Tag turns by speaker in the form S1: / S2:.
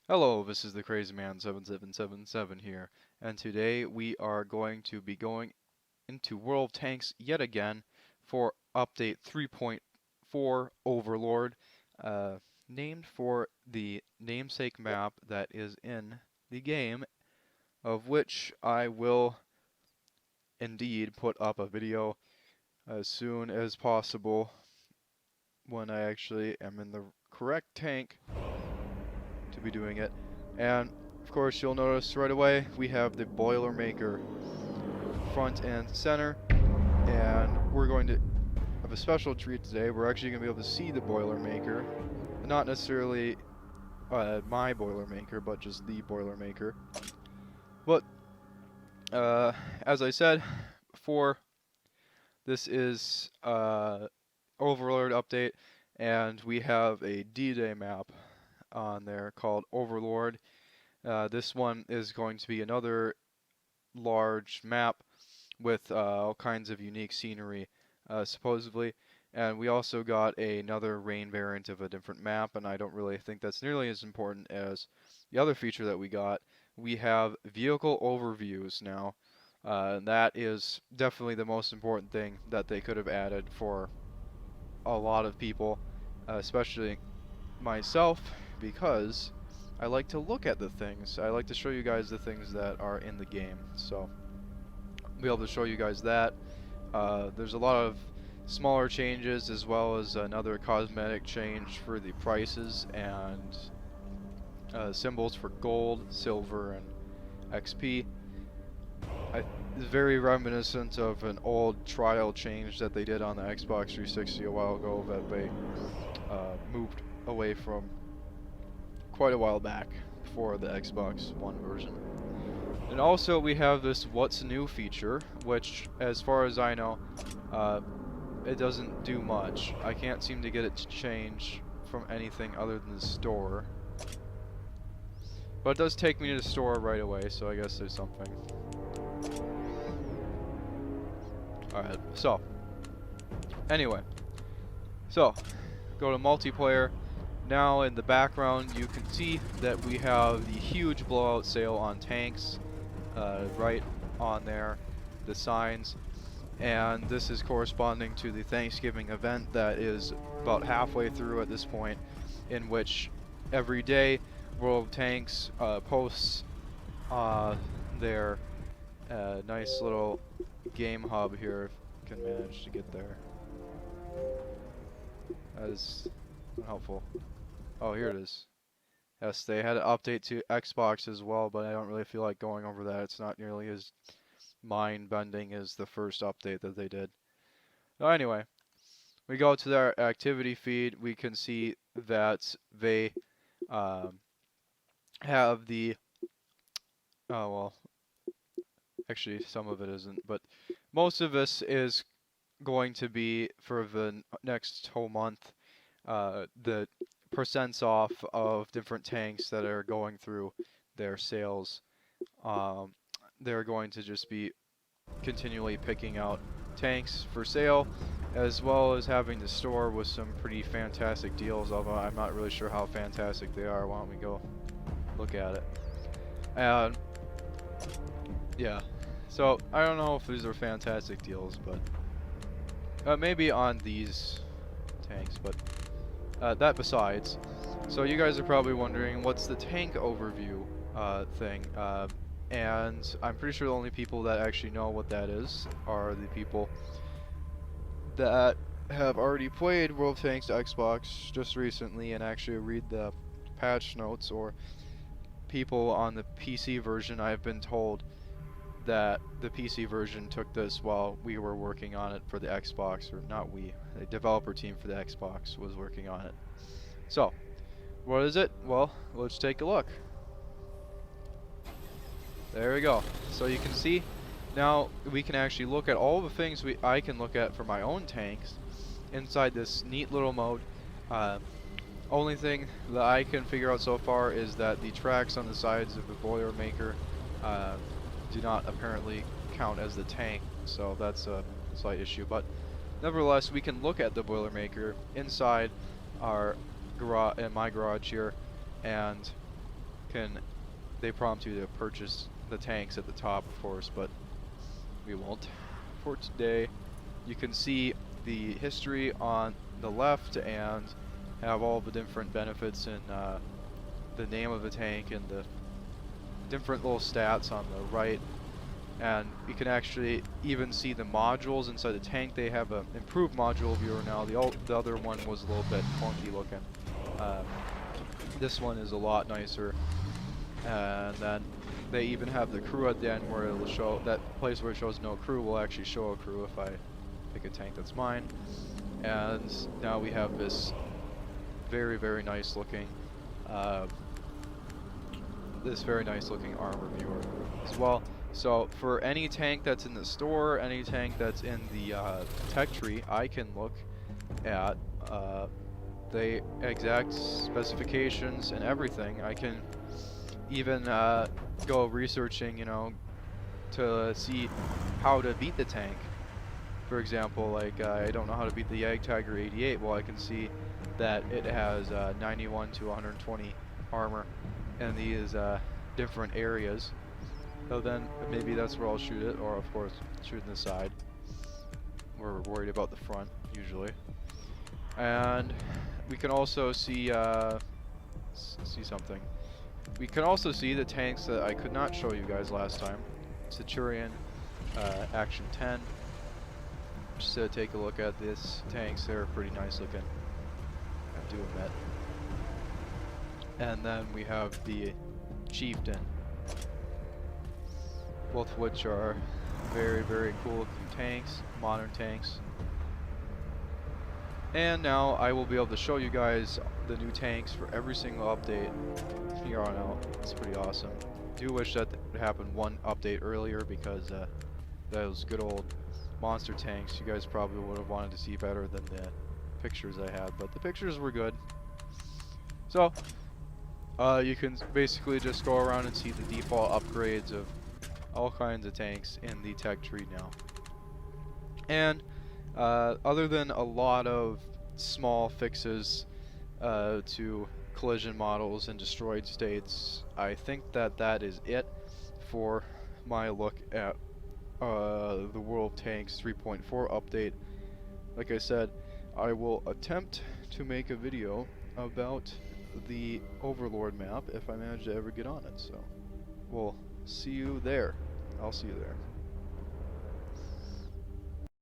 S1: Hello, this is the Crazy Man 7777 here, and today we are going to be going into World of Tanks yet again for update 3.4 Overlord, uh, named for the namesake map that is in the game, of which I will indeed put up a video as soon as possible when I actually am in the correct tank to be doing it. And of course, you'll notice right away we have the Boilermaker front and center, and we're going to have a special treat today. We're actually going to be able to see the Boilermaker, not necessarily my Boilermaker, but just the Boilermaker. But as I said before, this is Overlord update, and we have a D-Day map on there called Overlord. This one is going to be another large map with all kinds of unique scenery, supposedly. And we also got another rain variant of a different map, and I don't really think that's nearly as important as the other feature that we got. We have vehicle overviews now. That is definitely the most important thing that they could have added for a lot of people, especially myself, because I like to look at the things. I like to show you guys the things that are in the game. So I'll be able to show you guys that. There's a lot of smaller changes as well as another cosmetic change for the prices and symbols for gold, silver, and XP. It's very reminiscent of an old trial change that they did on the Xbox 360 a while ago that they moved away from quite a while back for the Xbox One version. And also we have this What's New feature, which as far as I know, it doesn't do much. I can't seem to get it to change from anything other than the store. But it does take me to the store right away, so I guess there's something. Alright, so anyway, so go to multiplayer. Now in the background you can see that we have the huge blowout sale on tanks right on there, the signs, and this is corresponding to the Thanksgiving event that is about halfway through at this point, in which every day World of Tanks posts their nice little game hub here, if I can manage to get there. That is helpful. Oh, here it is. Yes, they had an update to Xbox as well, but I don't really feel like going over that. It's not nearly as mind-bending as the first update that they did. So anyway, we go to their activity feed. We can see that they have the... Oh, well, actually some of it isn't, but most of this is going to be for the next whole month, the percents off of different tanks that are going through their sales. They're going to just be continually picking out tanks for sale, as well as having the store with some pretty fantastic deals, although I'm not really sure how fantastic they are. Why don't we go look at it? And yeah, so I don't know if these are fantastic deals, but maybe on these tanks, but that besides. So you guys are probably wondering what's the tank overview thing, and I'm pretty sure the only people that actually know what that is are the people that have already played World of Tanks to Xbox just recently and actually read the patch notes, or people on the PC version. I've been told that the PC version took this while we were working on it for the Xbox, or not we, the developer team for the Xbox was working on it. So, what is it? Well, let's take a look. There we go. So you can see now we can actually look at all the things I can look at for my own tanks inside this neat little mode. Only thing that I can figure out so far is that the tracks on the sides of the Boilermaker do not apparently count as the tank, so that's a slight issue. But nevertheless, we can look at the Boilermaker inside our garage, in my garage here, and they prompt you to purchase the tanks at the top, of course, but we won't. For today, you can see the history on the left and have all the different benefits and the name of the tank and the different little stats on the right. And you can actually even see the modules inside the tank. They have an improved module viewer now. The other one was a little bit funky looking. This one is a lot nicer. And then they even have the crew at the end where it'll show, that place where it shows no crew will actually show a crew if I pick a tank that's mine. And now we have this very, very nice looking armor viewer as well. So for any tank that's in the store, any tank that's in the tech tree, I can look at the exact specifications and everything. I can even go researching, you know, to see how to beat the tank. For example, like I don't know how to beat the Tiger 88. Well, I can see that it has 91 to 120 armor in these different areas. So then maybe that's where I'll shoot it, or of course shooting the side. We're worried about the front usually. And we can also see something. We can also see the tanks that I could not show you guys last time. Centurion, Action 10. Just to take a look at these tanks, they're pretty nice looking, I do admit. And then we have the Chieftain, both of which are very, very cool looking tanks, modern tanks. And now I will be able to show you guys the new tanks for every single update here on out. It's pretty awesome. I do wish that would happen one update earlier, because those good old monster tanks, you guys probably would have wanted to see better than the pictures I had, but the pictures were good. So you can basically just go around and see the default upgrades of all kinds of tanks in the tech tree now. And other than a lot of small fixes to collision models and destroyed states, I think that is it for my look at the World Tanks 3.4 update. Like I said, I will attempt to make a video about the Overlord map if I manage to ever get on it, so we'll see you there. I'll see you there.